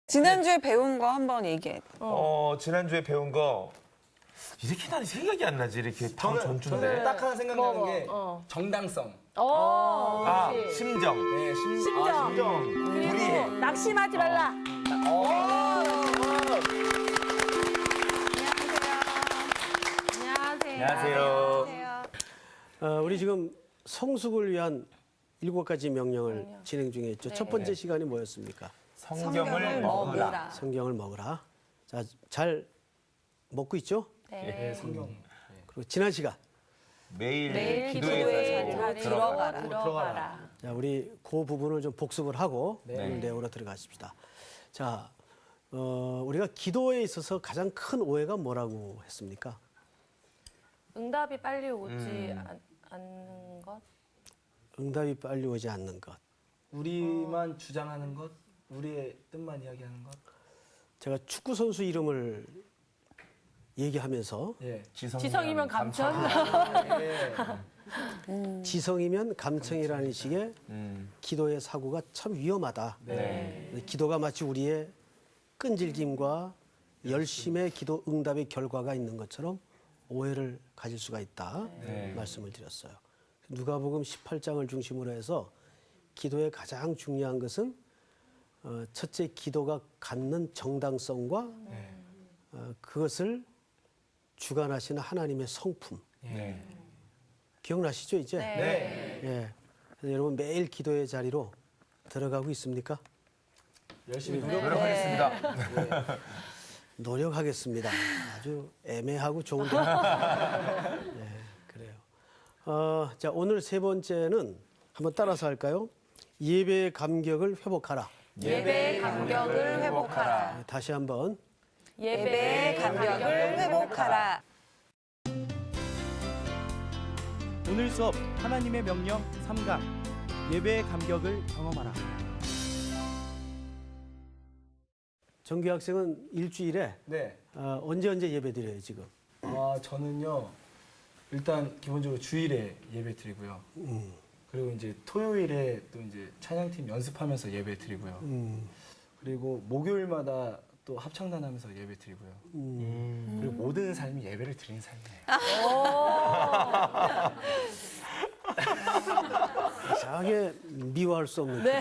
지난주에 배운 거 한번 얘기해. 지난주에 배운 거 이렇게 난 생각이 안 나지. 이렇게 다음 전주인데. 딱 하나 생각나는 게 정당성. 그렇지. 심정. 네, 심정. 심정. 불이해. 낙심하지 말라. 안녕하세요. 우리 지금 성숙을 위한 7가지 명령을 진행 중에 있죠. 첫 번째 시간이 뭐였습니까? 성경을 먹으라. 성경을 먹으라. 자, 잘 먹고 있죠? 네, 성경. 그리고 지난 시간. 매일 기도의 기도에 자리로 들어가라. 자, 우리 그 부분을 좀 복습을 하고 네. 오늘 내용으로 들어가십시다. 자, 우리가 기도에 있어서 가장 큰 오해가 뭐라고 했습니까? 응답이 빨리 오지 않는 것? 응답이 빨리 오지 않는 것. 우리만 주장하는 것, 우리의 뜻만 이야기하는 것. 제가 축구 선수 이름을 얘기하면서 예. 지성이면 감천? 지성이면 감청이라는 식의 기도의 사고가 참 위험하다. 기도가 마치 우리의 끈질김과 열심의 기도 응답의 결과가 있는 것처럼 오해를 가질 수가 있다 말씀을 드렸어요. 누가복음 18장을 중심으로 해서 기도의 가장 중요한 것은 첫째 기도가 갖는 정당성과 그것을 주관하시는 하나님의 성품. 기억나시죠 이제? 네. 예. 그래서 여러분 매일 기도의 자리로 들어가고 있습니까? 열심히 노력하겠습니다. 노력하겠습니다. 아주 애매하고 좋은데. 네, 그래요. 자, 오늘 세 번째는 한번 따라서 할까요? 예배의 감격을 회복하라. 예배의 감격을 회복하라. 네, 다시 한번. 예배의 감격을 회복하라. 오늘 수업 하나님의 명령 3강 예배의 감격을 경험하라. 정규 학생은 일주일에 네. 언제 예배 드려요 지금? 저는요. 일단 기본적으로 주일에 예배 드리고요. 그리고 이제 토요일에 또 이제 찬양팀 연습하면서 예배 드리고요. 그리고 목요일마다 또 합창단 하면서 예배 드리고요. 그리고 모든 삶이 예배를 드리는 삶이에요. 이상하게 미워할 수 없는. 네.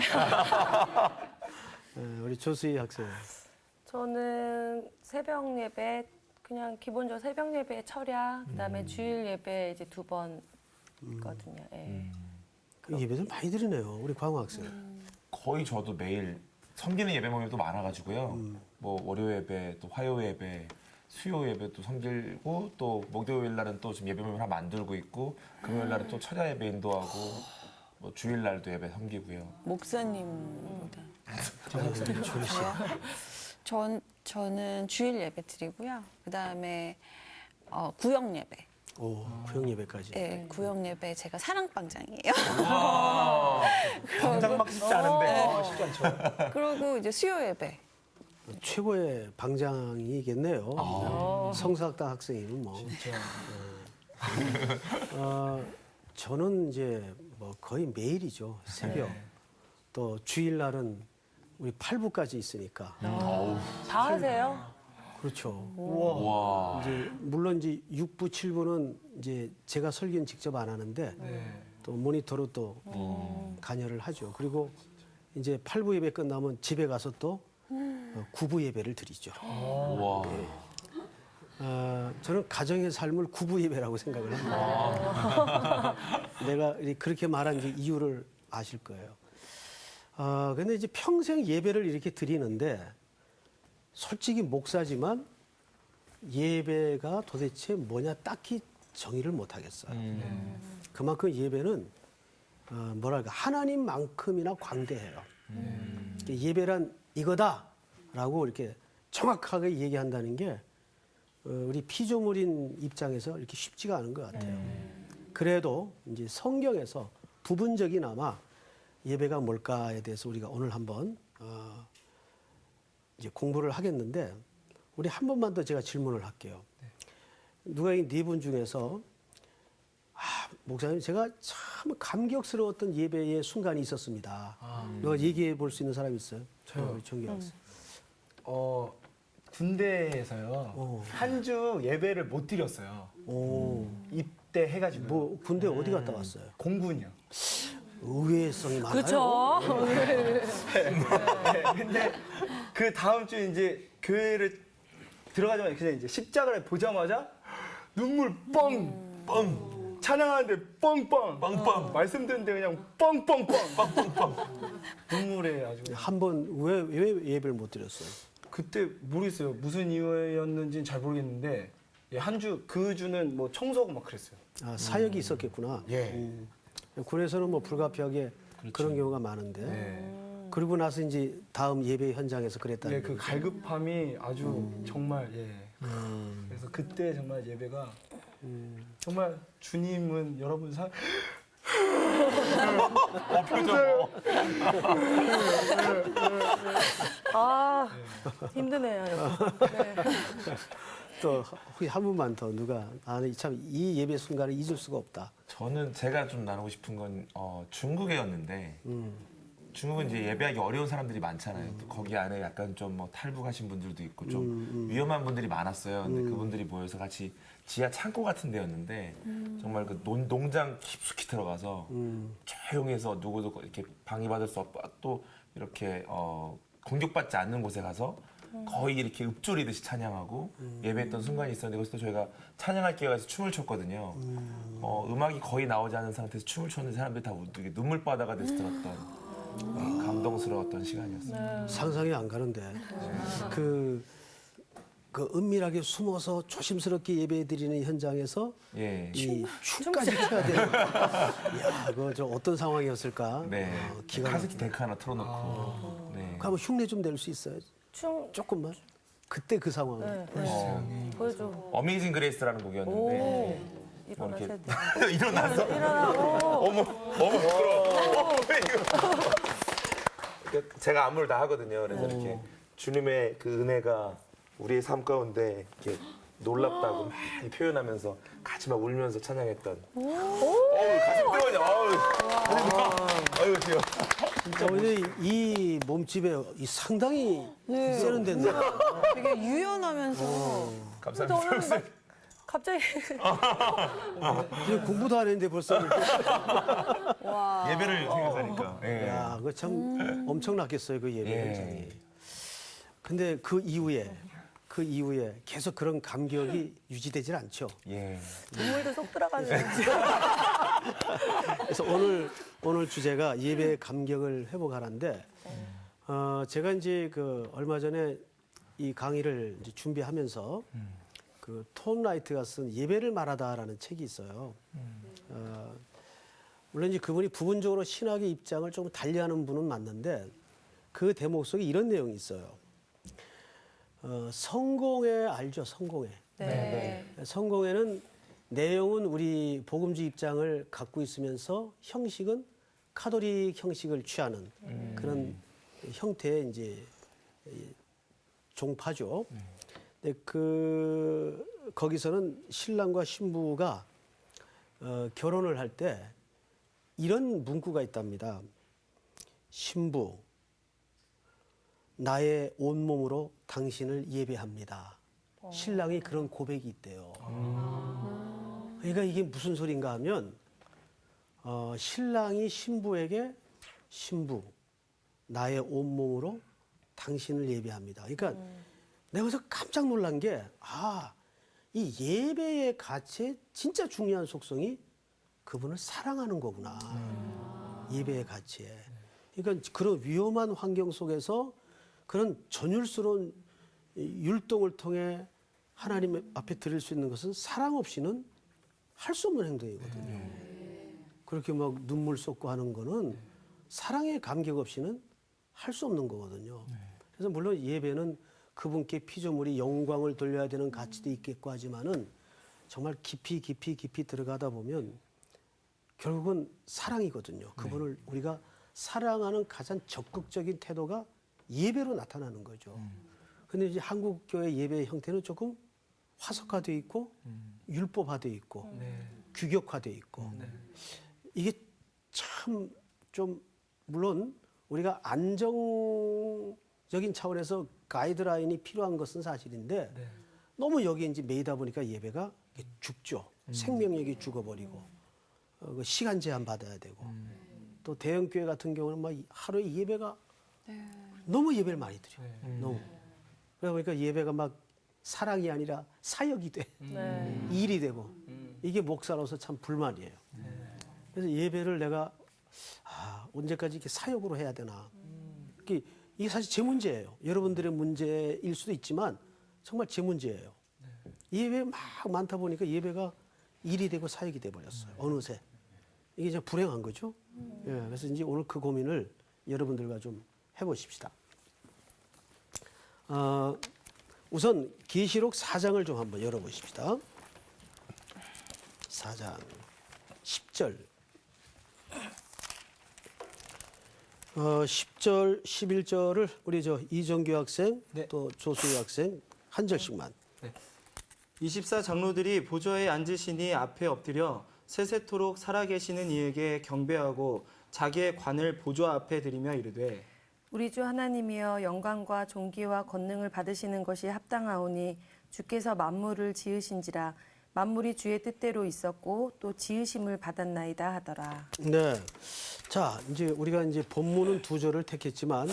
우리 조수희 학생. 저는 새벽 예배, 그냥 기본적으로 새벽 예배 철야, 그다음에 주일 예배 이제 2번 있거든요. 예. 그 예배들 많이 드리네요. 우리 광호 학생. 거의 저도 매일 섬기는 예배 모임도 많아가지고요. 뭐 월요 예배, 또 화요 예배, 수요 예배도 섬기고 또 목요일 날은 또 지금 예배 모임 하나 만들고 있고 금요일 날은 또 철야 예배 인도하고 뭐 주일 날도 예배 섬기고요. 목사님보다. 좋으시죠. 저는 주일 예배 드리고요. 그다음에 구역 예배. 오, 구역 예배까지. 네, 구역 예배 제가 사랑방장이에요. 당장 막 쉽지 않은데. 쉽지 않죠. 그리고 이제 수요 예배. 최고의 방장이겠네요. 성사학당 학생이면 뭐. 저는 이제 뭐 거의 매일이죠. 새벽. 또 주일날은 우리 8부까지 있으니까. 다 하세요? 그렇죠. 와. 이제 물론 이제 6부, 7부는 이제 제가 설교는 직접 안 하는데 또 모니터로 또 관여를 하죠. 그리고 이제 8부 예배 끝나면 집에 가서 또 9부 예배를 드리죠. 와. 저는 가정의 삶을 9부 예배라고 생각을 합니다. 내가 그렇게 말한 이유를 아실 거예요. 근데 이제 평생 예배를 이렇게 드리는데 솔직히 목사지만 예배가 도대체 뭐냐 딱히 정의를 못 하겠어요. 그만큼 예배는 뭐랄까 하나님만큼이나 광대해요. 예배란 이거다라고 이렇게 정확하게 얘기한다는 게 우리 피조물인 입장에서 이렇게 쉽지가 않은 것 같아요. 그래도 이제 성경에서 부분적이나마 예배가 뭘까에 대해서 우리가 오늘 한번 이제 공부를 하겠는데 우리 한 번만 더 제가 질문을 할게요. 누가 이 네 분 중에서 목사님 제가 참 감격스러웠던 예배의 순간이 있었습니다. 누가 얘기해 볼 수 있는 사람이 있어요? 저요. 정기 학생. 군대에서요 한 주 예배를 못 드렸어요. 오. 입대해가지고. 뭐 군대 어디 갔다 왔어요? 공군이요. 의외성이 많아요. 그렇죠. 네, 근데 그 다음 주 이제 교회를 들어가자마자 그냥 이제 십자가를 보자마자 눈물 뻥뻥 찬양하는데 뻥뻥 빵빵. 말씀 듣는데 그냥 뻥뻥뻥 눈물에 아주 한 번 왜 예배를 못 드렸어요? 그때 모르겠어요 무슨 이유였는지는 잘 모르겠는데 한 주 그 주는 뭐 청소하고 막 그랬어요. 아, 사역이 있었겠구나. 예. 군에서는 뭐 불가피하게 그런 경우가 많은데. 네. 그리고 나서 이제 다음 예배 현장에서 그랬다는 예, 그 거죠. 갈급함이 아주 정말 예. 그래서 그때 정말 예배가 정말 주님은 여러분 표정. 아, 힘드네요. 네. 또 혹시 한 분만 더 누가 참 이 예배 순간을 잊을 수가 없다. 저는 제가 좀 나누고 싶은 건 중국에였는데 중국은 이제 예배하기 어려운 사람들이 많잖아요. 또 거기 안에 약간 좀 뭐 탈북하신 분들도 있고 좀 위험한 분들이 많았어요. 근데 그분들이 모여서 같이 지하 창고 같은 데였는데 정말 그 농장 깊숙이 들어가서 조용히 해서 누구도 이렇게 방해받을 수 없고 또 이렇게 공격받지 않는 곳에 가서 거의 이렇게 읊조리듯이 찬양하고 예배했던 순간이 있었는데 거기서 저희가 찬양할 기회가 있어서 춤을 췄거든요. 음악이 거의 나오지 않은 상태에서 춤을 췄는데 사람들이 다 이렇게 눈물바다가 돼서 들었던 감동스러웠던 시간이었어요. 상상이 안 가는데 그 은밀하게 숨어서 조심스럽게 예배드리는 현장에서 예. 이 춤까지 춰야 되는. 야, 그거 저 어떤 상황이었을까? 네. 기가 카세트 데크 하나 틀어놓고. 네. 한번 흉내 좀 낼 수 있어요? 춤 조금만. 그때 그 상황. 네, 네. 보여줘. 어메이징 그레이스라는 곡이었는데 오, 뭐 일어나셔야 이렇게 돼. 일어나서 일어나고. 어머 부끄러워. 그러니까 제가 안무를 다 하거든요. 그래서 이렇게 주님의 그 은혜가 우리의 삶 가운데 이렇게 놀랍다고 막 표현하면서 같이 막 울면서 찬양했던. 가슴 뜨거워져. 아유 귀여워. 근데 이 몸집에 이 상당히 세련된데. 되게 유연하면서 근데 오늘 감사합니다. 막 갑자기 이제 공부도 안 했는데 벌써. 예배를 생각하니까. 예. 야, 그거 참 엄청났겠어요, 그 예배 예. 현장이. 근데 그 이후에 계속 그런 감격이 유지되질 않죠. 예. 눈물도 쏙 들어가는. 그래서 오늘 주제가 예배의 감격을 회복하라인데, 제가 이제 그 얼마 전에 이 강의를 이제 준비하면서 그 톰 라이트가 쓴 예배를 말하다라는 책이 있어요. 물론 이제 그분이 부분적으로 신학의 입장을 좀 달리하는 분은 맞는데 그 대목 속에 이런 내용이 있어요. 성공회 알죠? 성공회. 네. 성공회는 내용은 우리 복음주의 입장을 갖고 있으면서 형식은 카톨릭 형식을 취하는 그런 형태의 이제 종파죠. 근데 거기서는 신랑과 신부가 결혼을 할 때 이런 문구가 있답니다. 신부, 나의 온몸으로 당신을 예배합니다. 신랑이 그런 고백이 있대요. 그러니까 이게 무슨 소린가 하면 신랑이 신부에게 신부, 나의 온몸으로 당신을 예배합니다. 그러니까 내가 그래서 깜짝 놀란 게 이 예배의 가치의 진짜 중요한 속성이 그분을 사랑하는 거구나. 예배의 가치에. 그러니까 그런 위험한 환경 속에서 그런 전율스러운 율동을 통해 하나님 앞에 드릴 수 있는 것은 사랑 없이는 할 수 없는 행동이거든요. 그렇게 막 눈물 쏟고 하는 거는 사랑의 감격 없이는 할 수 없는 거거든요. 그래서 물론 예배는 그분께 피조물이 영광을 돌려야 되는 가치도 있겠고 하지만은 정말 깊이 들어가다 보면 결국은 사랑이거든요. 그분을 우리가 사랑하는 가장 적극적인 태도가 예배로 나타나는 거죠. 근데 이제 한국 교회 예배 형태는 조금 화석화되어 있고 율법화되어 있고 규격화되어 있고 이게 참 좀 물론 우리가 안정적인 차원에서 가이드라인이 필요한 것은 사실인데 네. 너무 여기에 이제 매이다 보니까 예배가 이게 죽죠. 생명력이 죽어버리고 그 시간 제한 받아야 되고 또 대형 교회 같은 경우는 막 하루에 예배가 너무 예배를 많이 드려. 너무. 그러다 보니까 예배가 막 사랑이 아니라 사역이 돼. 네. 일이 되고 이게 목사로서 참 불만이에요. 그래서 예배를 내가 언제까지 이렇게 사역으로 해야 되나. 이게 사실 제 문제예요. 여러분들의 문제일 수도 있지만 정말 제 문제예요. 예배 막 많다 보니까 예배가 일이 되고 사역이 돼 버렸어요. 어느새 이게 이제 불행한 거죠. 예, 그래서 이제 오늘 그 고민을 여러분들과 좀 해보십시다. 우선 계시록 4장을 좀 한번 열어보십시다. 4장 10절. 10절, 11절을 우리 이정규 학생, 네. 또 조수희 학생 한 절씩만. 24장로들이 보좌에 앉으시니 앞에 엎드려 세세토록 살아계시는 이에게 경배하고 자기의 관을 보좌 앞에 드리며 이르되 우리 주 하나님이여 영광과 존귀와 권능을 받으시는 것이 합당하오니 주께서 만물을 지으신지라 만물이 주의 뜻대로 있었고 또 지으심을 받았나이다 하더라. 네. 자, 이제 우리가 이제 본문은 2절을 택했지만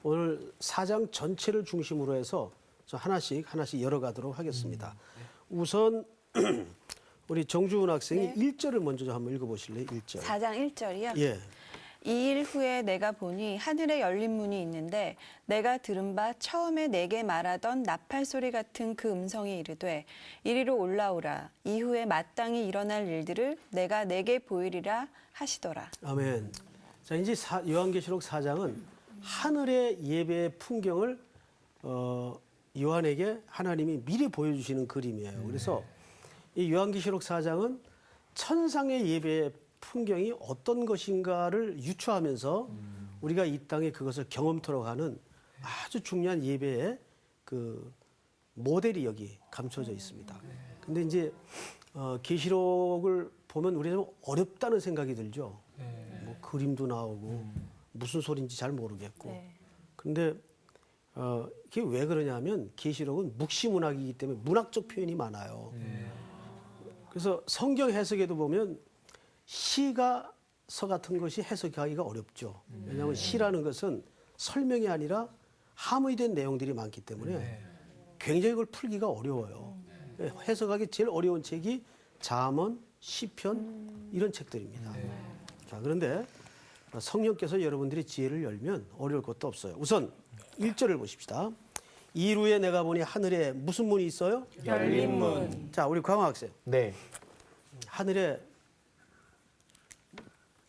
오늘 4장 전체를 중심으로 해서 저 하나씩 열어가도록 하겠습니다. 우선 우리 정주은 학생이 네. 1절을 먼저 좀 한번 읽어보실래요? 1절. 4장 1절이요. 예. 이 일 후에 내가 보니 하늘에 열린 문이 있는데 내가 들은 바 처음에 내게 말하던 나팔 소리 같은 그 음성이 이르되 이리로 올라오라. 이후에 마땅히 일어날 일들을 내가 내게 보이리라 하시더라. 아멘. 자, 이제 요한계시록 4장은 하늘의 예배의 풍경을 요한에게 하나님이 미리 보여주시는 그림이에요. 그래서 이 요한계시록 4장은 천상의 예배의 풍경이 어떤 것인가를 유추하면서 우리가 이 땅에 그것을 경험토록 하는 아주 중요한 예배의 그 모델이 여기 감춰져 있습니다. 근데 이제 계시록을 보면 우리가 좀 어렵다는 생각이 들죠. 뭐 그림도 나오고 무슨 소리인지 잘 모르겠고. 네. 근데 이게 왜 그러냐면 계시록은 묵시문학이기 때문에 문학적 표현이 많아요. 그래서 성경 해석에도 보면 시가서 같은 것이 해석하기가 어렵죠. 왜냐하면 시라는 것은 설명이 아니라 함의 된 내용들이 많기 때문에 굉장히 그걸 풀기가 어려워요. 해석하기 제일 어려운 책이 잠언, 시편 이런 책들입니다. 자, 그런데 성령께서 여러분들이 지혜를 열면 어려울 것도 없어요. 우선 1절을 보십시다. 이루에 내가 보니 하늘에 무슨 문이 있어요? 열린 문. 자, 우리 광화 학생. 네. 하늘에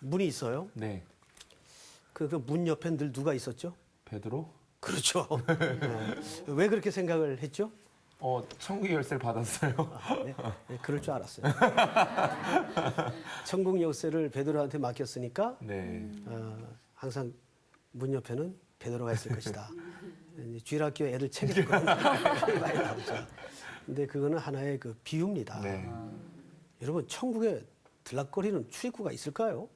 문이 있어요. 네. 그 문 옆에 늘 누가 있었죠? 베드로? 그렇죠. 왜 그렇게 생각을 했죠? 천국의 열쇠를 받았어요. 네, 그럴 줄 알았어요. 천국 열쇠를 베드로한테 맡겼으니까 네. 항상 문 옆에는 베드로가 있을 것이다. 주일학교 애들 책에 많이 나오죠. 근데 그거는 하나의 그 비유입니다. 네. 여러분 천국에 들락거리는 출입구가 있을까요?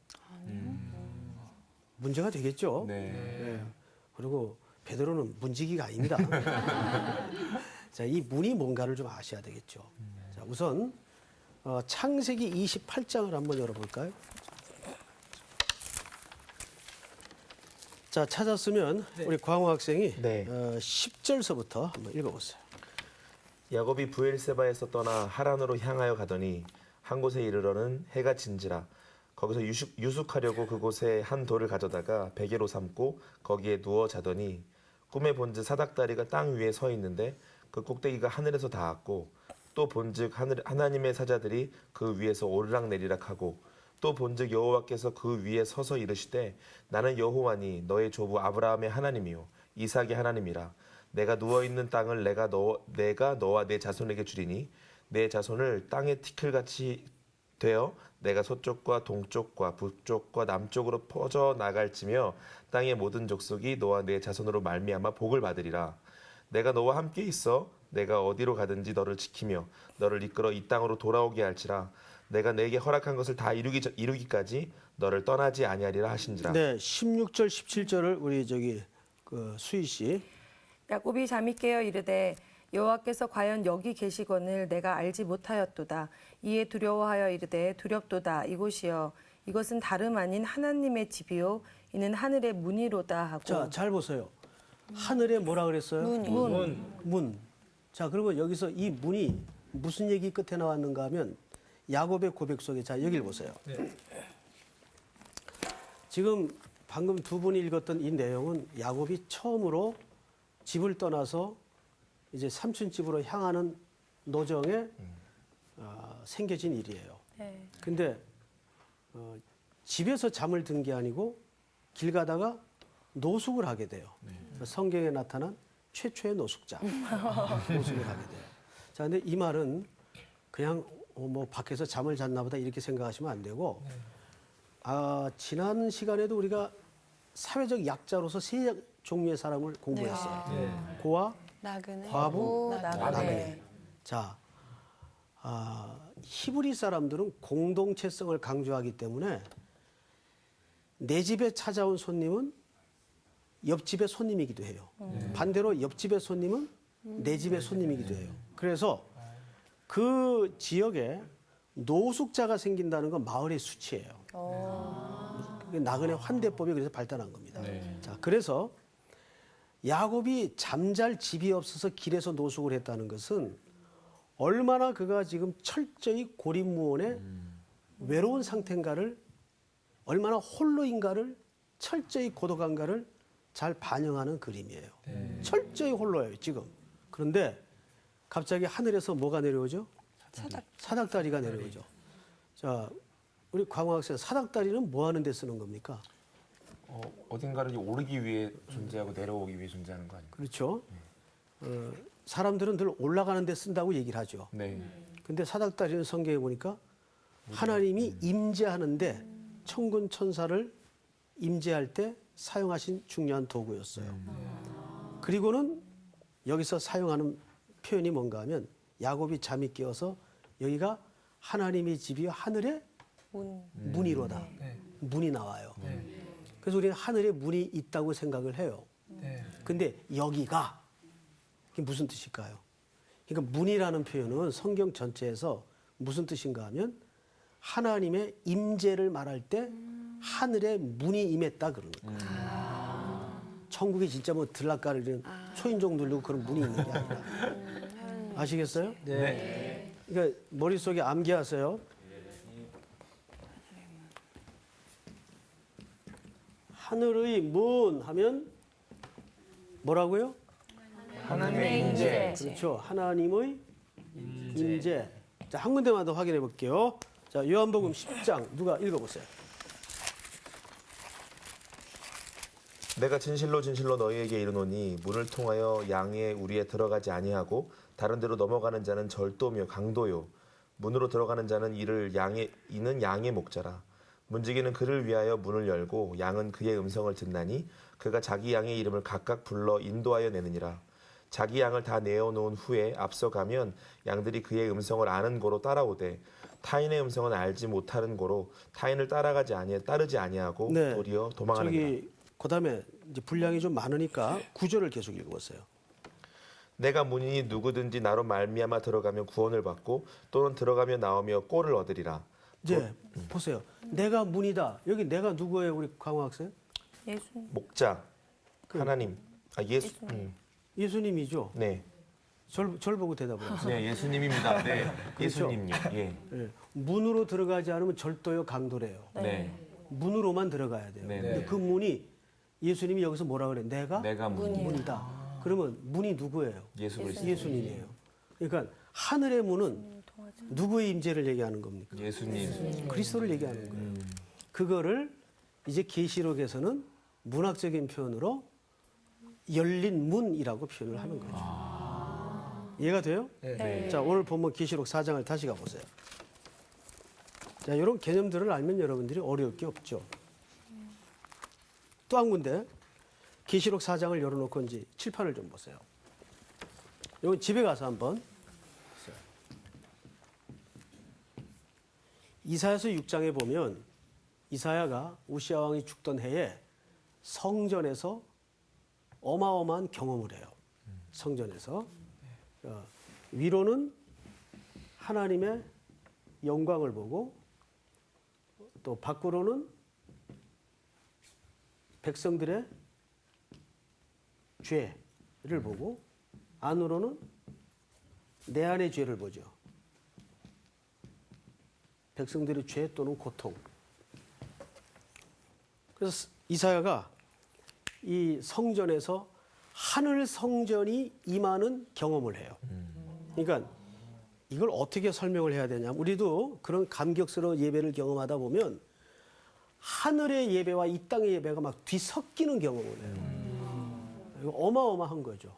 문제가 되겠죠. 네. 네. 그리고 베드로는 문지기가 아닙니다. 자, 이 문이 뭔가를 좀 아셔야 되겠죠. 자, 우선 창세기 28장을 한번 열어볼까요? 자, 찾았으면 우리 광호 학생이 네. 10절서부터 한번 읽어보세요. 야곱이 브엘세바에서 떠나 하란으로 향하여 가더니 한 곳에 이르러는 해가 진지라 거기서 유숙하려고 그곳에 한 돌을 가져다가 베개로 삼고 거기에 누워 자더니 꿈에 본즉 사닥다리가 땅 위에 서 있는데 그 꼭대기가 하늘에서 닿았고 또 본즉 하나님의 사자들이 그 위에서 오르락내리락 하고 또 본즉 여호와께서 그 위에 서서 이르시되 나는 여호와니 너의 조부 아브라함의 하나님이요 이삭의 하나님이라 내가 누워있는 땅을 내가 너와 내 자손에게 주리니 내 자손을 땅의 티끌같이 되어 내가 서쪽과 동쪽과 북쪽과 남쪽으로 퍼져 나갈지며 땅의 모든 족속이 너와 내 자손으로 말미암아 복을 받으리라. 내가 너와 함께 있어 내가 어디로 가든지 너를 지키며 너를 이끌어 이 땅으로 돌아오게 할지라. 내가 내게 허락한 것을 다 이루기까지 너를 떠나지 아니하리라 하신지라. 네, 16절, 17절을 우리 그 수희 씨. 야곱이 잠이 깨어 이르되 여호와께서 과연 여기 계시거늘 내가 알지 못하였도다. 이에 두려워하여 이르되 두렵도다. 이곳이여 이것은 다름 아닌 하나님의 집이요 이는 하늘의 문이로다 하고. 자, 잘 보세요. 하늘에 뭐라 그랬어요? 문. 자, 그러면 여기서 이 문이 무슨 얘기 끝에 나왔는가 하면 야곱의 고백 속에, 자, 여기를 보세요. 지금 방금 두 분이 읽었던 이 내용은 야곱이 처음으로 집을 떠나서 이제 삼촌 집으로 향하는 노정에 생겨진 일이에요. 네. 근데 집에서 잠을 든 게 아니고 길 가다가 노숙을 하게 돼요. 성경에 나타난 최초의 노숙자. 노숙을 하게 돼요. 자, 근데 이 말은 그냥 뭐 밖에서 잠을 잤나 보다 이렇게 생각하시면 안 되고, 지난 시간에도 우리가 사회적 약자로서 세 종류의 사람을 공부했어요. 고아, 나그네, 과부, 나그네. 나그네. 자, 히브리 사람들은 공동체성을 강조하기 때문에 내 집에 찾아온 손님은 옆집의 손님이기도 해요. 반대로 옆집의 손님은 내 집의 손님이기도 해요. 그래서 그 지역에 노숙자가 생긴다는 건 마을의 수치예요. 나그네 환대법이 그래서 발달한 겁니다. 자, 그래서 야곱이 잠잘 집이 없어서 길에서 노숙을 했다는 것은 얼마나 그가 지금 철저히 고립무원의 외로운 상태인가를, 얼마나 홀로인가를, 철저히 고독한가를 잘 반영하는 그림이에요. 철저히 홀로예요, 지금. 그런데 갑자기 하늘에서 뭐가 내려오죠? 사닥다리가 내려오죠. 자, 우리 광호 학생, 사닥다리는 뭐 하는 데 쓰는 겁니까? 어딘가를 오르기 위해 존재하고 내려오기 위해 존재하는 거 아닌가요? 그렇죠. 사람들은 늘 올라가는 데 쓴다고 얘기를 하죠. 네. 근데 사닥다리는 성경에 보니까 하나님이 임재하는데 천군 천사를 임재할 때 사용하신 중요한 도구였어요. 그리고는 여기서 사용하는 표현이 뭔가 하면 야곱이 잠이 깨어서 여기가 하나님의 집이요 하늘의 문이로다. 문이 나와요. 그래서 우리는 하늘에 문이 있다고 생각을 해요. 근데 여기가 이게 무슨 뜻일까요? 그러니까 문이라는 표현은 성경 전체에서 무슨 뜻인가 하면 하나님의 임재를 말할 때 하늘에 문이 임했다 그러는 거예요. 천국에 진짜 뭐 들락가리는 초인종 누르고 그런 문이 있는 게 아니라. 아시겠어요? 네. 그러니까 머릿속에 암기하세요. 하늘의 문 하면 뭐라고요? 하나님의 임재. 그렇죠. 하나님의 임재. 자, 한 군데만 더 확인해 볼게요. 자, 요한복음 10장 누가 읽어보세요. 내가 진실로 진실로 너희에게 이르노니 문을 통하여 양의 우리에 들어가지 아니하고 다른 데로 넘어가는 자는 절도며 강도요 문으로 들어가는 자는 이는 양의 목자라. 문지기는 그를 위하여 문을 열고 양은 그의 음성을 듣나니 그가 자기 양의 이름을 각각 불러 인도하여 내느니라. 자기 양을 다 내어놓은 후에 앞서가면 양들이 그의 음성을 아는 고로 따라오되 타인의 음성은 알지 못하는 고로 타인을 따르지 아니하고 네. 도리어 도망하느니라. 저기 그다음에 이제 분량이 좀 많으니까 구절을 계속 읽어보세요. 내가 문이니 누구든지 나로 말미암아 들어가면 구원을 받고 또는 들어가며 나오며 꼴을 얻으리라. 이제 보세요. 내가 문이다. 여기 내가 누구예요, 우리 강호 학생? 예수님. 목자 하나님 예수 예수님이죠. 네. 절 보고 대답을 하세요. 네, 예수님입니다. 네, 그렇죠. 예수님요. 예. 예. 문으로 들어가지 않으면 절도요 강도래요. 네. 문으로만 들어가야 돼요. 네. 근데 그 문이 예수님이 여기서 뭐라 그래? 내가 내가 문이다. 그러면 문이 누구예요? 예수 그리스도. 예수님이에요. 그러니까 하늘의 문은 누구의 임재를 얘기하는 겁니까? 예수님. 그리스도를 얘기하는 거예요. 그거를 이제 계시록에서는 문학적인 표현으로 열린 문이라고 표현을 하는 거죠. 이해가 돼요? 네. 자, 오늘 보면 계시록 4장을 다시 가보세요. 자, 이런 개념들을 알면 여러분들이 어려울 게 없죠. 또 한 군데 계시록 4장을 열어놓고 이제 칠판을 좀 보세요. 이건 집에 가서 한번 이사야서 6장에 보면 이사야가 우시아 왕이 죽던 해에 성전에서 어마어마한 경험을 해요. 성전에서 위로는 하나님의 영광을 보고 또 밖으로는 백성들의 죄를 보고 안으로는 내 안의 죄를 보죠. 백성들의 죄 또는 고통. 그래서 이사야가 이 성전에서 하늘 성전이 임하는 경험을 해요. 그러니까 이걸 어떻게 설명을 해야 되냐. 우리도 그런 감격스러운 예배를 경험하다 보면 하늘의 예배와 이 땅의 예배가 막 뒤섞이는 경험을 해요. 이거 어마어마한 거죠.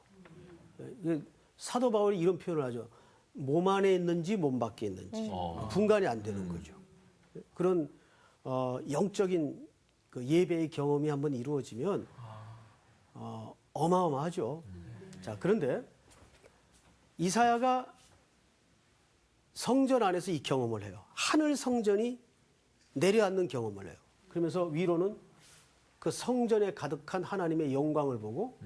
사도 바울이 이런 표현을 하죠. 몸 안에 있는지 몸 밖에 있는지 분간이 안 되는 거죠. 그런 영적인 그 예배의 경험이 한번 이루어지면 어마어마하죠. 자, 그런데 이사야가 성전 안에서 이 경험을 해요. 하늘 성전이 내려앉는 경험을 해요. 그러면서 위로는 그 성전에 가득한 하나님의 영광을 보고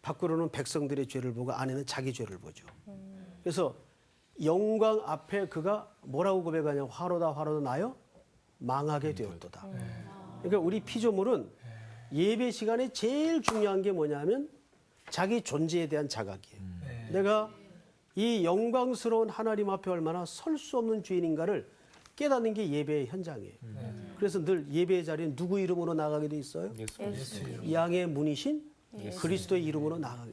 밖으로는 백성들의 죄를 보고 안에는 자기 죄를 보죠. 그래서 영광 앞에 그가 뭐라고 고백하냐. 화로다 화로다 나여 망하게 되었도다. 그러니까 우리 피조물은 예배 시간에 제일 중요한 게 뭐냐면 자기 존재에 대한 자각이에요. 내가 이 영광스러운 하나님 앞에 얼마나 설 수 없는 죄인인가를 깨닫는 게 예배의 현장이에요. 그래서 늘 예배의 자리에 누구 이름으로 나가게 돼 있어요? 양의 문이신 그리스도의 이름으로 나가게.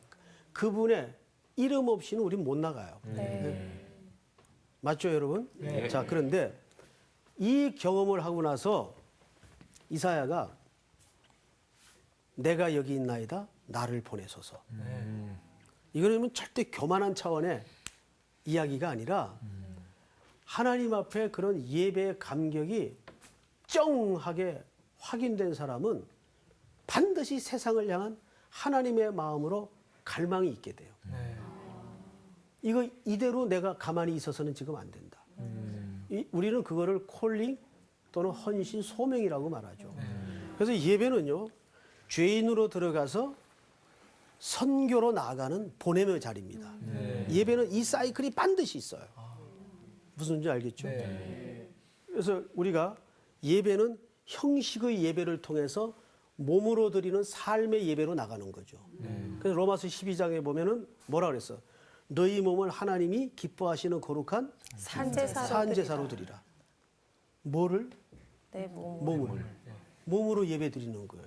그분의 이름 없이는 우리는 못 나가요. 맞죠, 여러분? 자, 그런데 이 경험을 하고 나서 이사야가 내가 여기 있나이다 나를 보내소서. 이거는 절대 교만한 차원의 이야기가 아니라 하나님 앞에 그런 예배의 감격이 쩡하게 확인된 사람은 반드시 세상을 향한 하나님의 마음으로 갈망이 있게 돼요. 이거 이대로 내가 가만히 있어서는 지금 안 된다. 우리는 그거를 콜링 또는 헌신, 소명이라고 말하죠. 그래서 예배는요, 죄인으로 들어가서 선교로 나아가는 보냄의 자리입니다. 예배는 이 사이클이 반드시 있어요. 무슨지 알겠죠? 그래서 우리가 예배는 형식의 예배를 통해서 몸으로 드리는 삶의 예배로 나가는 거죠. 그래서 로마서 12장에 보면은 뭐라 그랬어? 너희 몸을 하나님이 기뻐하시는 거룩한 산제사로 드리라. 뭐를? 내 몸. 몸을. 몸으로 예배 드리는 거예요.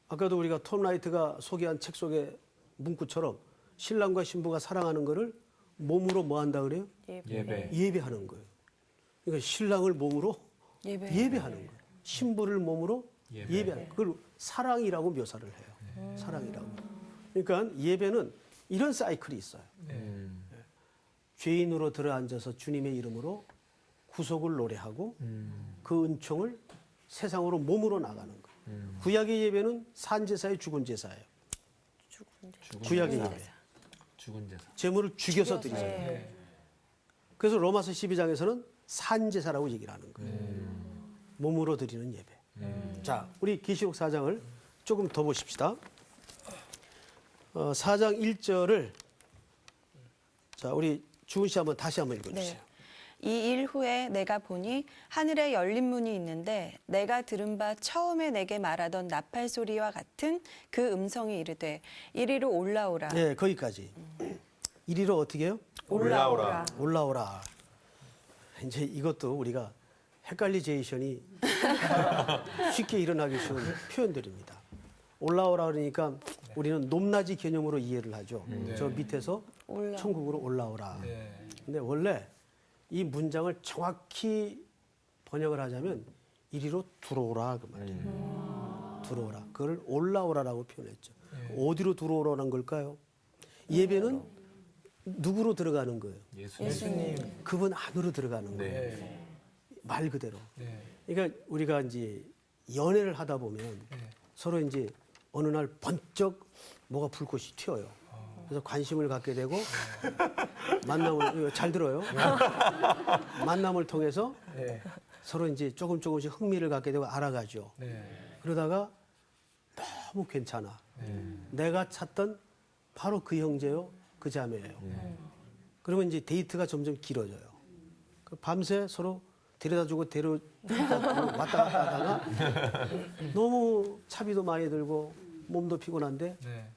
아까도 우리가 톰 라이트가 소개한 책 속의 문구처럼 신랑과 신부가 사랑하는 거를 몸으로 뭐 한다 그래요? 예배하는 거예요. 그러니까 신랑을 몸으로 예배하는 거예요. 신부를 몸으로 예배하는 거예요. 그걸 사랑이라고 묘사를 해요. 사랑이라고. 그러니까 예배는 이런 사이클이 있어요. 죄인으로 들어앉아서 주님의 이름으로 구속을 노래하고 그 은총을 세상으로 몸으로 나가는 거예요. 구약의 예배는 산제사의 죽은 제사예요. 구약의 예배. 죽은 제사. 제물을 죽여서 드리잖아요. 그래서 로마서 12장에서는 산제사라고 얘기를 하는 거예요. 몸으로 드리는 예배. 자, 우리 계시록 4장을 조금 더 보십시다. 4장 1절을 자, 우리 주은 씨 한번 다시 한번 읽어주세요. 이 일 후에 내가 보니 하늘에 열린 문이 있는데 내가 들은 바 처음에 내게 말하던 나팔 소리와 같은 그 음성이 이르되 이리로 올라오라. 네, 거기까지. 이리로 어떻게 해요? 올라오라. 올라오라. 이제 이것도 우리가 헷갈리제이션이 쉽게 일어나기 쉬운 표현들입니다. 올라오라 그러니까 우리는 높낮이 개념으로 이해를 하죠. 저 밑에서 천국으로 올라오라. 근데 원래 이 문장을 정확히 번역을 하자면 이리로 들어오라 그 말이에요. 들어오라. 그걸 올라오라라고 표현했죠. 어디로 들어오라는 걸까요? 예배는 누구로 들어가는 거예요? 예수님. 그분 안으로 들어가는 거예요. 말 그대로. 그러니까 우리가 이제 연애를 하다 보면 서로 이제 어느 날 번쩍 뭐가 불꽃이 튀어요. 그래서 관심을 갖게 되고 만남을 잘 들어요. 만남을 통해서 서로 이제 조금씩 흥미를 갖게 되고 알아가죠. 그러다가 너무 괜찮아. 내가 찾던 바로 그 형제요, 그 자매예요. 그러면 이제 데이트가 점점 길어져요. 그 밤새 서로 데려다주고 왔다 갔다 하다가 너무 차비도 많이 들고 몸도 피곤한데 네.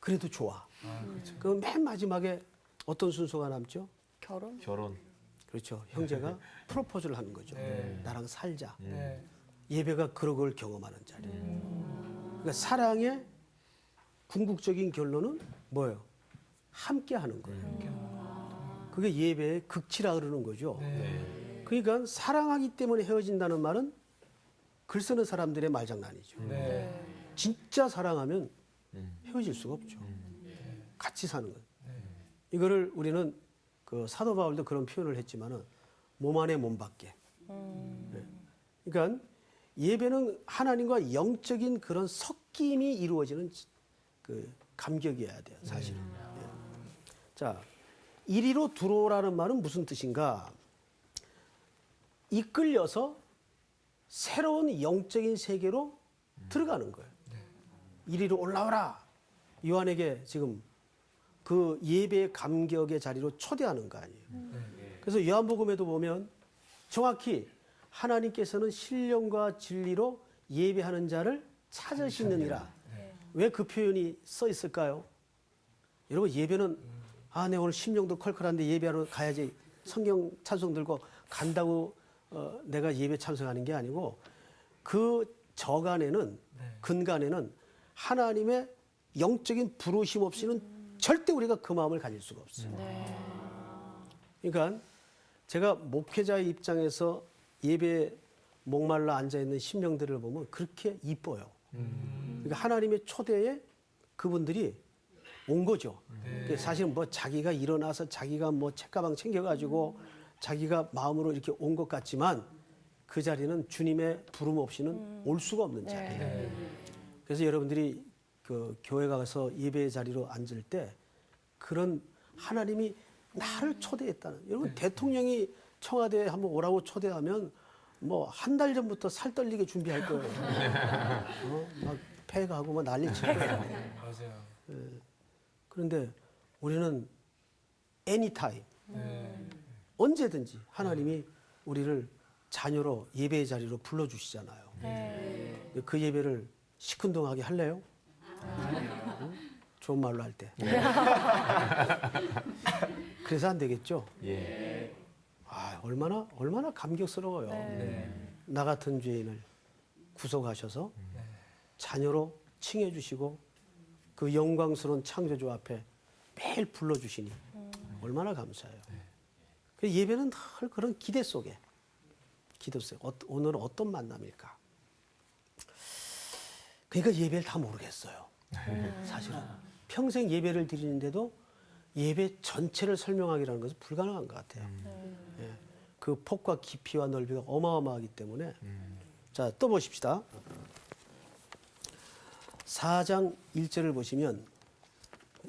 그래도 좋아. 그렇죠. 그 맨 마지막에 어떤 순서가 남죠? 결혼? 결혼. 그렇죠. 형제가 프로포즈를 하는 거죠. 네. 나랑 살자. 네. 예배가 그런 걸 경험하는 자리예요. 그러니까 사랑의 궁극적인 결론은 뭐예요? 함께 하는 거예요. 그게 예배의 극치라 그러는 거죠. 네. 그러니까 사랑하기 때문에 헤어진다는 말은 글 쓰는 사람들의 말장난이죠. 네. 진짜 사랑하면 헤어질 수가 없죠. 같이 사는 것. 이거를 우리는 그 사도 바울도 그런 표현을 했지만은 몸 안에 몸 밖에. 네. 그러니까 예배는 하나님과 영적인 그런 섞임이 이루어지는 그 감격이어야 돼요, 사실은. 예. 자, 이리로 들어오라는 말은 무슨 뜻인가? 이끌려서 새로운 영적인 세계로 들어가는 거예요. 이리로 올라오라. 요한에게 지금 그 예배의 감격의 자리로 초대하는 거 아니에요. 그래서 요한복음에도 보면 정확히 하나님께서는 신령과 진리로 예배하는 자를 찾으시느니라. 왜 그 표현이 써 있을까요? 여러분 예배는 내 오늘 심령도 컬컬한데 예배하러 가야지 성경 찬송 들고 간다고 내가 예배 참석하는 게 아니고 그 저간에는 근간에는 하나님의 영적인 부르심 없이는 절대 우리가 그 마음을 가질 수가 없어요. 그러니까 제가 목회자의 입장에서 예배에 목말라 앉아있는 심령들을 보면 그렇게 이뻐요. 그러니까 하나님의 초대에 그분들이 온 거죠. 사실은 뭐 자기가 일어나서 자기가 뭐 책가방 챙겨가지고 자기가 마음으로 이렇게 온 것 같지만 그 자리는 주님의 부름 없이는 올 수가 없는 자리예요. 그래서 여러분들이 그 교회 가서 예배의 자리로 앉을 때 그런 하나님이 나를 초대했다는 여러분 대통령이 청와대에 한번 오라고 초대하면 뭐 한 달 전부터 살 떨리게 준비할 거예요. 막 폐가고 막 난리 칠 거예요. 맞아요. 그런데 우리는 애니타임 네. 언제든지 하나님이 우리를 자녀로 예배의 자리로 불러주시잖아요. 그 예배를 시큰둥하게 할래요? 응? 좋은 말로 할 때. 그래서 안 되겠죠? 예. 얼마나 감격스러워요. 나 같은 죄인을 구속하셔서 자녀로 칭해주시고 그 영광스러운 창조주 앞에 매일 불러주시니 얼마나 감사해요. 그 예배는 늘 그런 기대 속에 오늘은 어떤 만남일까? 그러니까 예배를 다 모르겠어요. 사실은 평생 예배를 드리는데도 예배 전체를 설명하기라는 것은 불가능한 것 같아요. 예. 그 폭과 깊이와 넓이가 어마어마하기 때문에 자, 또 보십시다. 4장 1절을 보시면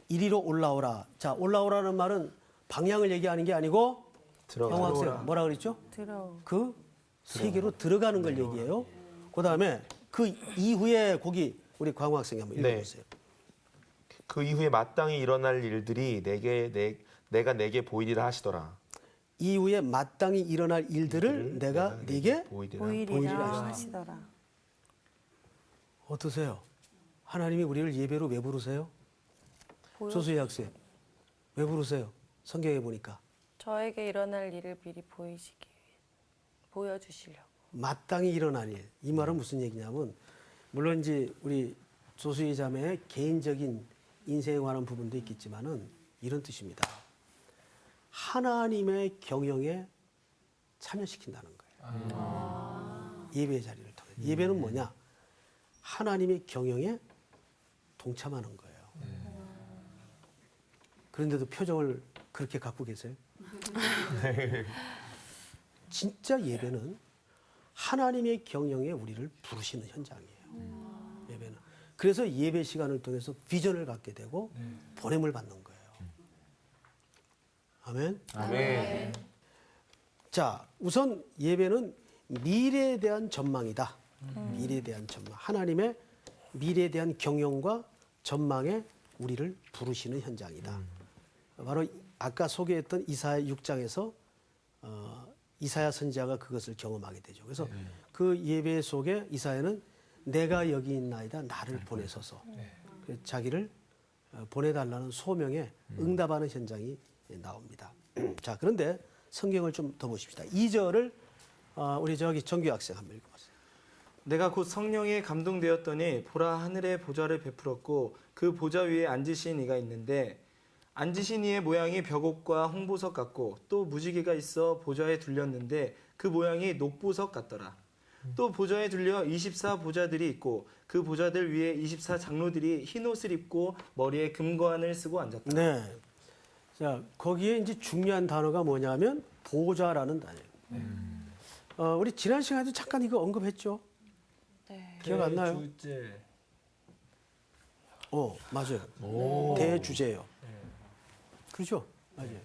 이리로 올라오라. 자, 올라오라는 말은 방향을 얘기하는 게 아니고 영학생 뭐라 그랬죠? 그 세계로 들어가는 걸 얘기해요. 그다음에 그 이후에 거기 우리 광호 학생이 한번 읽어보세요. 그 이후에 마땅히 일어날 일들이 내가 내게 보이리라 하시더라. 이후에 마땅히 일어날 일들을 내가 네게 보이리라 하시더라. 어떠세요? 하나님이 우리를 예배로 왜 부르세요? 조수희 학생 왜 부르세요? 성경에 보니까 저에게 일어날 일을 미리 보여주시려고. 마땅히 일어날 일. 이 말은 무슨 얘기냐면 물론 이제 우리 조수희 자매의 개인적인 인생에 관한 부분도 있겠지만은 이런 뜻입니다. 하나님의 경영에 참여시킨다는 거예요. 예배의 자리를 통해. 예배는 뭐냐? 하나님의 경영에 동참하는 거예요. 그런데도 표정을 그렇게 갖고 계세요? 진짜 예배는 하나님의 경영에 우리를 부르시는 현장이에요. 예배는. 그래서 예배 시간을 통해서 비전을 갖게 되고 보냄을 받는 거예요. 아멘. 아멘. 자, 우선 예배는 미래에 대한 전망이다. 미래에 대한 전망. 하나님의 미래에 대한 경영과 전망의 우리를 부르시는 현장이다. 바로 아까 소개했던 이사야 6장에서 이사야 선지자가 그것을 경험하게 되죠. 그래서 그 예배 속에 이사야는 내가 여기 있나이다 나를 보내소서. 그래서 자기를 보내달라는 소명에 응답하는 현장이 나옵니다. 자, 그런데 성경을 좀 더 보십시다. 2절을 우리 저기 정규 학생 한번 읽어보세요. 내가 곧 성령에 감동되었더니 보라 하늘의 보좌를 베풀었고 그 보좌 위에 앉으신 이가 있는데 앉으신 이의 모양이 벽옥과 홍보석 같고 또 무지개가 있어 보좌에 둘렸는데 그 모양이 녹보석 같더라. 또 보좌에 둘려 24 보좌들이 있고 그 보좌들 위에 24 장로들이 흰 옷을 입고 머리에 금관을 쓰고 앉았다. 네. 자, 거기에 이제 중요한 단어가 뭐냐면 보좌라는 단어예요. 우리 지난 시간에도 잠깐 이거 언급했죠? 네. 기억 안 나요? 주제. 맞아요. 대주제요. 그렇죠? 맞아요.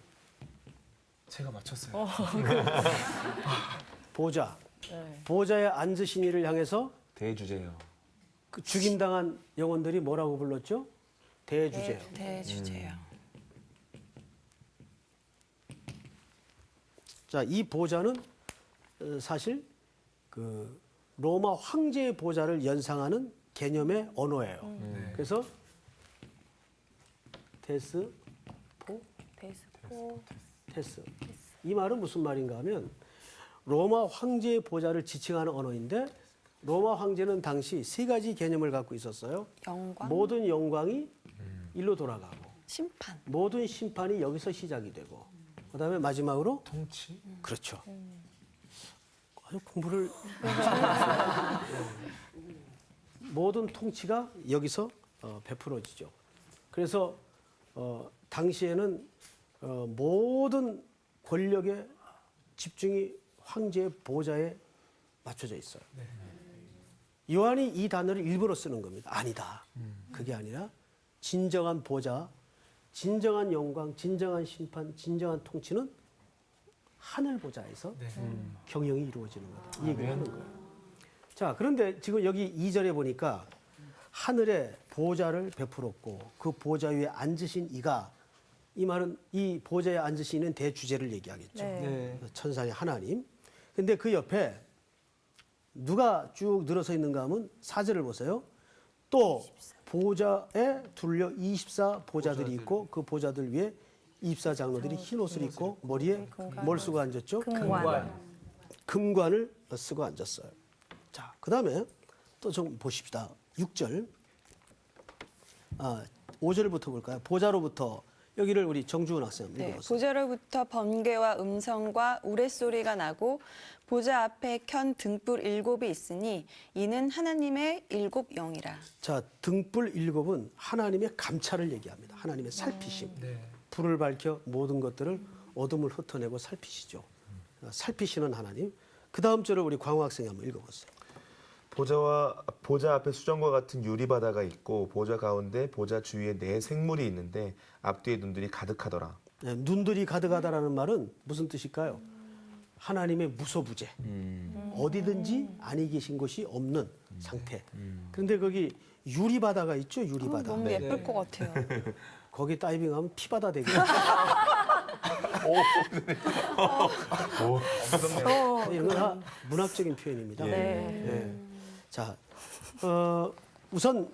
제가 맞췄어요. 보좌. 보좌에 앉으신 이를 향해서 대주제요. 그 죽임당한 영혼들이 뭐라고 불렀죠? 대주제요. 대주제요. 자, 이 보좌는 사실 그 로마 황제의 보좌를 연상하는 개념의 언어예요. 그래서 테스. 이 말은 무슨 말인가 하면 로마 황제의 보좌를 지칭하는 언어인데 로마 황제는 당시 세 가지 개념을 갖고 있었어요. 영광, 모든 영광이 일로 돌아가고 심판. 모든 심판이 여기서 시작이 되고 그다음에 마지막으로 통치? 그렇죠. 아주 공부를 모든 통치가 여기서 베풀어지죠. 그래서 당시에는 모든 권력의 집중이 황제의 보좌에 맞춰져 있어요. 요한이 이 단어를 일부러 쓰는 겁니다. 아니다. 그게 아니라 진정한 보좌, 진정한 영광, 진정한 심판, 진정한 통치는 하늘 보좌에서 경영이 이루어지는 거다. 이 얘기를 하는 거예요. 자, 그런데 지금 여기 2절에 보니까 하늘에 보좌를 베풀었고 그 보좌 위에 앉으신 이가 이 말은 이 보좌에 앉으신 이는 대주제를 얘기하겠죠. 네. 천상의 하나님. 근데 그 옆에 누가 쭉 늘어서 있는가 하면 4절을 보세요. 또 보좌에 둘려 24 보좌들이 있고 그 보좌들 위에 24 장로들이 흰 옷을 입고 머리에 뭘 쓰고 앉았죠? 금관을 쓰고 앉았어요. 자, 그 다음에 또 좀 보십시다. 6절. 5절부터 볼까요? 보좌로부터 여기를 우리 정주은 학생 네, 읽어보세요. 보좌로부터 번개와 음성과 우레소리가 나고 보좌 앞에 켠 등불 7이 있으니 이는 하나님의 7 영이라. 자, 등불 7은 하나님의 감찰을 얘기합니다. 하나님의 살피심. 네. 불을 밝혀 모든 것들을 어둠을 흩어내고 살피시죠. 살피시는 하나님. 그 다음 절을 우리 광호 학생이 한번 읽어보세요. 보좌 앞에 수정과 같은 유리바다가 있고 보좌 가운데 보좌 주위에 네 생물이 있는데 앞뒤에 눈들이 가득하더라. 네, 눈들이 가득하다라는 말은 무슨 뜻일까요? 하나님의 무소부재. 어디든지 안이 계신 곳이 없는 상태. 그런데 거기 유리바다가 있죠, 유리바다. 너무 예쁠 것 같아요. 거기 다이빙하면 피바다 되겠죠. 이런 건 다 문학적인 표현입니다. 네. 자, 우선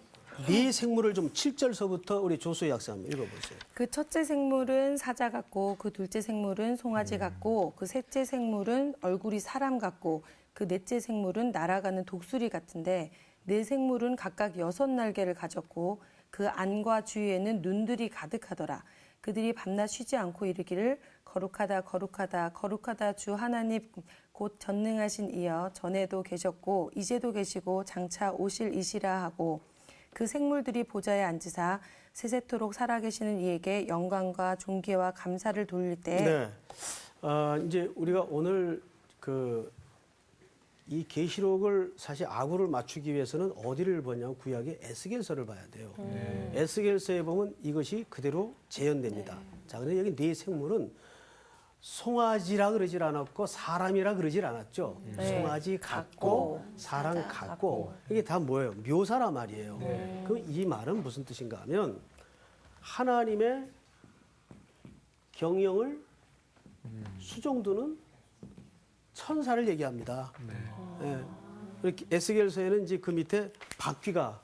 네 생물을 좀 7절서부터 우리 조수희 학생 한번 읽어보세요. 그 첫째 생물은 사자 같고 그 둘째 생물은 송아지 같고 그 셋째 생물은 얼굴이 사람 같고 그 넷째 생물은 날아가는 독수리 같은데 네 생물은 각각 6날개를 가졌고 그 안과 주위에는 눈들이 가득하더라. 그들이 밤낮 쉬지 않고 이르기를 거룩하다 거룩하다 거룩하다 주 하나님 곧 전능하신 이여 전에도 계셨고 이제도 계시고 장차 오실 이시라 하고 그 생물들이 보좌에 앉으사 세세토록 살아계시는 이에게 영광과 존귀와 감사를 돌릴 때 네. 이제 우리가 오늘 이 계시록을 사실 아구를 맞추기 위해서는 어디를 보냐면 구약의 에스겔서를 봐야 돼요. 에스겔서에 보면 이것이 그대로 재현됩니다. 자, 근데 여기 네 생물은 송아지라 그러질 않았고 사람이라 그러질 않았죠. 송아지 같고 사람 같고 이게 다 뭐예요? 묘사란 말이에요. 그럼 이 말은 무슨 뜻인가 하면 하나님의 경영을 수종두는 천사를 얘기합니다. 예. 이렇게 에스겔서에는 이제 그 밑에 바퀴가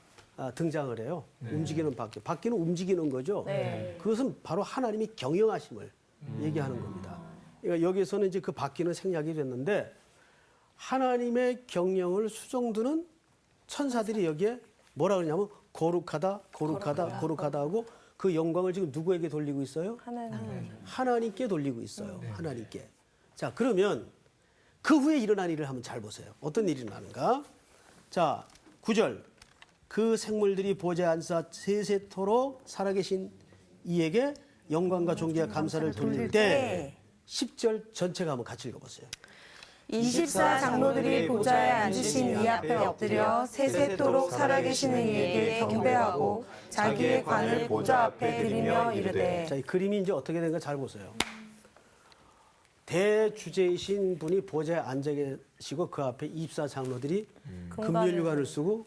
등장을 해요. 움직이는 바퀴. 바퀴는 움직이는 거죠. 그것은 바로 하나님이 경영하심을 얘기하는 겁니다. 그러니까 여기서는 이제 그 바퀴는 생략이 됐는데 하나님의 경영을 수종두는 천사들이 여기에 뭐라 그러냐면 거룩하다, 거룩하다, 거룩하다 하고 그 영광을 지금 누구에게 돌리고 있어요? 하나님께 돌리고 있어요. 하나님께. 자, 그러면 그 후에 일어난 일을 한번 잘 보세요. 어떤 일이 일어나는가? 자, 9절. 그 생물들이 보좌에 앉아 세세토록 살아계신 이에게 영광과 존귀와 감사를 돌릴 때 10절 전체가 한번 같이 읽어보세요. 24 장로들이 보좌에 앉으신 이 앞에 엎드려 세세토록 살아계시는 이에게 경배하고 자기의 관을 보좌 앞에 드리며 이르되. 자, 이 그림이 이제 어떻게 되는가 잘 보세요. 대주제이신 분이 보좌에 앉아 계시고 그 앞에 24 장로들이 금면류관을 쓰고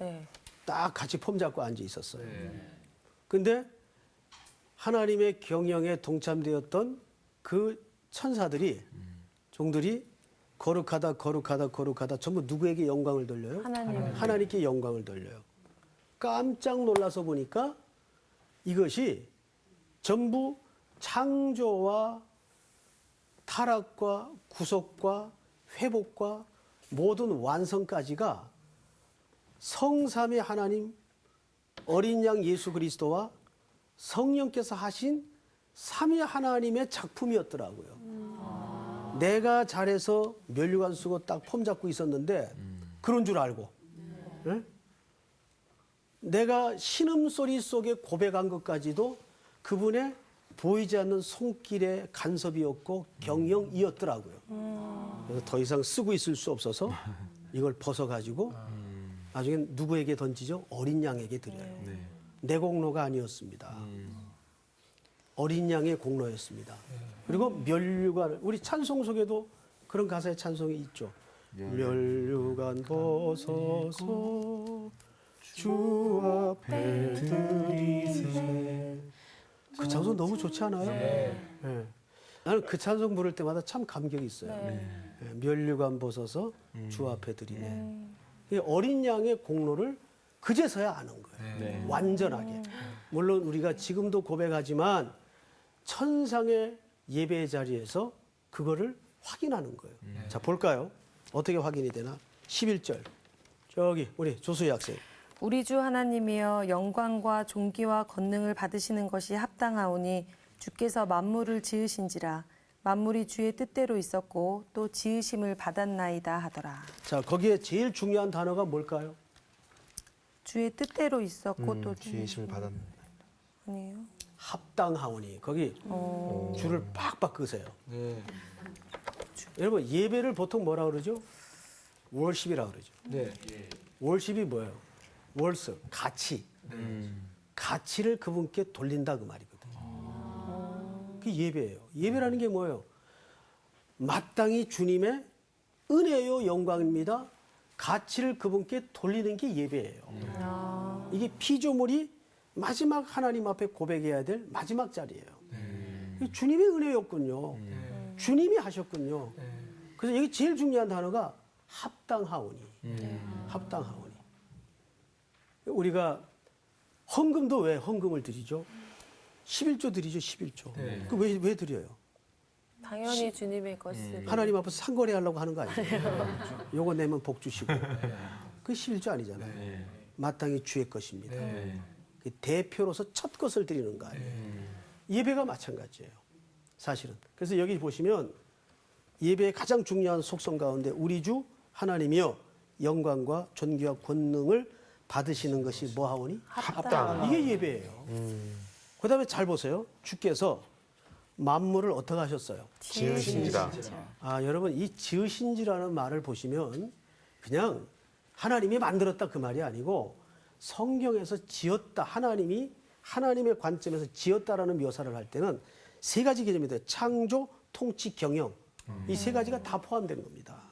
딱 같이 폼 잡고 앉아 있었어요. 근데 하나님의 경영에 동참되었던 그 천사들이 종들이 거룩하다, 거룩하다, 거룩하다 전부 누구에게 영광을 돌려요? 하나님께 영광을 돌려요. 깜짝 놀라서 보니까 이것이 전부 창조와 타락과 구속과 회복과 모든 완성까지가 성삼위 하나님 어린 양 예수 그리스도와 성령께서 하신 삼위 하나님의 작품이었더라고요. 내가 잘해서 면류관 쓰고 딱 폼 잡고 있었는데 그런 줄 알고 네? 내가 신음소리 속에 고백한 것까지도 그분의 보이지 않는 손길의 간섭이었고 경영이었더라고요. 그래서 더 이상 쓰고 있을 수 없어서 이걸 벗어가지고 나중에 누구에게 던지죠? 어린 양에게 드려요. 내 공로가 아니었습니다. 어린 양의 공로였습니다. 그리고 면류관, 우리 찬송 속에도 그런 가사의 찬송이 있죠. 면류관 벗어서 주 앞에 드리세. 그 찬송 너무 좋지 않아요? 네. 나는 그 찬송 부를 때마다 참 감격이 있어요. 면류관 벗어서 주 앞에 드리네. 어린 양의 공로를 그제서야 아는 거예요. 완전하게. 물론 우리가 지금도 고백하지만 천상의 예배 자리에서 그거를 확인하는 거예요. 자, 볼까요? 어떻게 확인이 되나? 11절. 저기 우리 조수희 학생. 우리 주 하나님이여 영광과 존귀와 권능을 받으시는 것이 합당하오니 주께서 만물을 지으신지라 만물이 주의 뜻대로 있었고 또 지으심을 받았나이다 하더라. 자, 거기에 제일 중요한 단어가 뭘까요? 주의 뜻대로 있었고 또 지으심을 받았네. 아니에요. 합당하오니. 거기 줄을 빡빡 끄세요. 여러분 예배를 보통 뭐라 그러죠? 월십이라 그러죠. 월십이 뭐예요? 월스, 가치. 가치를 그분께 돌린다 그 말이거든요. 그게 예배예요. 예배라는 게 뭐예요? 마땅히 주님의 은혜요 영광입니다. 가치를 그분께 돌리는 게 예배예요. 이게 피조물이 마지막 하나님 앞에 고백해야 될 마지막 자리예요. 주님의 은혜였군요. 주님이 하셨군요. 그래서 여기 제일 중요한 단어가 합당하오니. 합당하오니. 우리가 헌금도 왜 헌금을 드리죠? 11조 드리죠, 11조. 그 왜 드려요? 당연히 주님의 것을 하나님 앞에서 상거래 하려고 하는 거 아니죠? 요거 내면 복 주시고. 그 11조 아니잖아요. 마땅히 주의 것입니다. 그 대표로서 첫 것을 드리는 거 아니에요. 예배가 마찬가지예요. 사실은. 그래서 여기 보시면 예배의 가장 중요한 속성 가운데 우리 주 하나님이여 영광과 존귀와 권능을 받으시는 것이 뭐하오니? 합당. 이게 예배예요. 그 다음에 잘 보세요. 주께서 만물을 어떻게 하셨어요? 지으신지라. 아, 여러분 이 지으신지라는 말을 보시면 그냥 하나님이 만들었다 그 말이 아니고 성경에서 지었다. 하나님이 하나님의 관점에서 지었다라는 묘사를 할 때는 세 가지 개념이 돼요. 창조, 통치, 경영. 이 세 가지가 다 포함된 겁니다.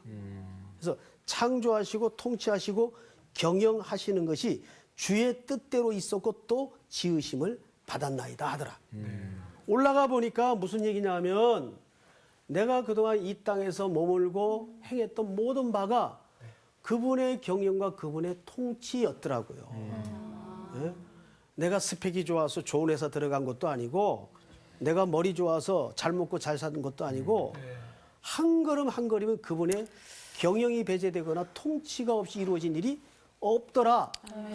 그래서 창조하시고 통치하시고 경영하시는 것이 주의 뜻대로 있었고 또 지으심을 받았나이다 하더라. 올라가 보니까 무슨 얘기냐 하면 내가 그동안 이 땅에서 머물고 행했던 모든 바가 그분의 경영과 그분의 통치였더라고요. 예? 내가 스펙이 좋아서 좋은 회사 들어간 것도 아니고 내가 머리 좋아서 잘 먹고 잘 사는 것도 아니고 한 걸음 한 걸음은 그분의 경영이 배제되거나 통치가 없이 이루어진 일이 없더라.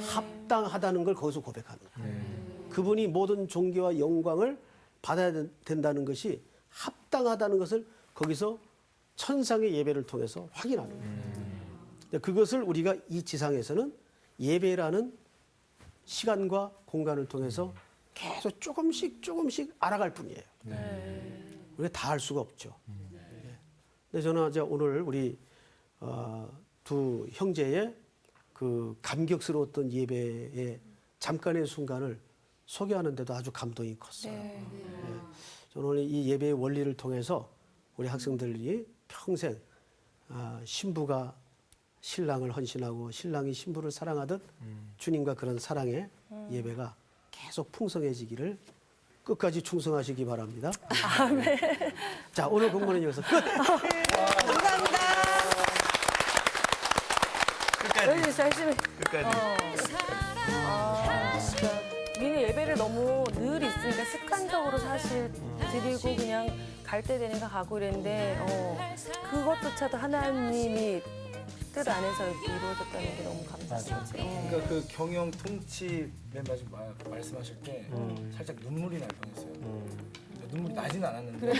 합당하다는 걸 거기서 고백하는 거예요. 그분이 모든 존귀와 영광을 받아야 된다는 것이 합당하다는 것을 거기서 천상의 예배를 통해서 확인하는 거예요. 그것을 우리가 이 지상에서는 예배라는 시간과 공간을 통해서 계속 조금씩 알아갈 뿐이에요. 우리가 다 알 수가 없죠. 근데 저는 이제 오늘 우리 두 형제의 그 감격스러웠던 예배의 잠깐의 순간을 소개하는데도 아주 감동이 컸어요. 저는 오늘 이 예배의 원리를 통해서 우리 학생들이 평생 신부가 신랑을 헌신하고 신랑이 신부를 사랑하듯 주님과 그런 사랑의 예배가 계속 풍성해지기를 끝까지 충성하시기 바랍니다. 아멘. 자, 오늘 공부는 여기서 끝. 여기 열심히. 끝까지. 미니 예배를 너무 늘 있으니까 습관적으로 사실 드리고 그냥 갈 때 되니까 가고 이랬는데 그것조차도 하나님이 뜻 안에서 이렇게 이루어졌다는 게 너무 감사하죠. 그러니까 그 경영 통치 맨 마지막 말씀하실 때 살짝 눈물이 날 뻔했어요. 눈물이 나진 않았는데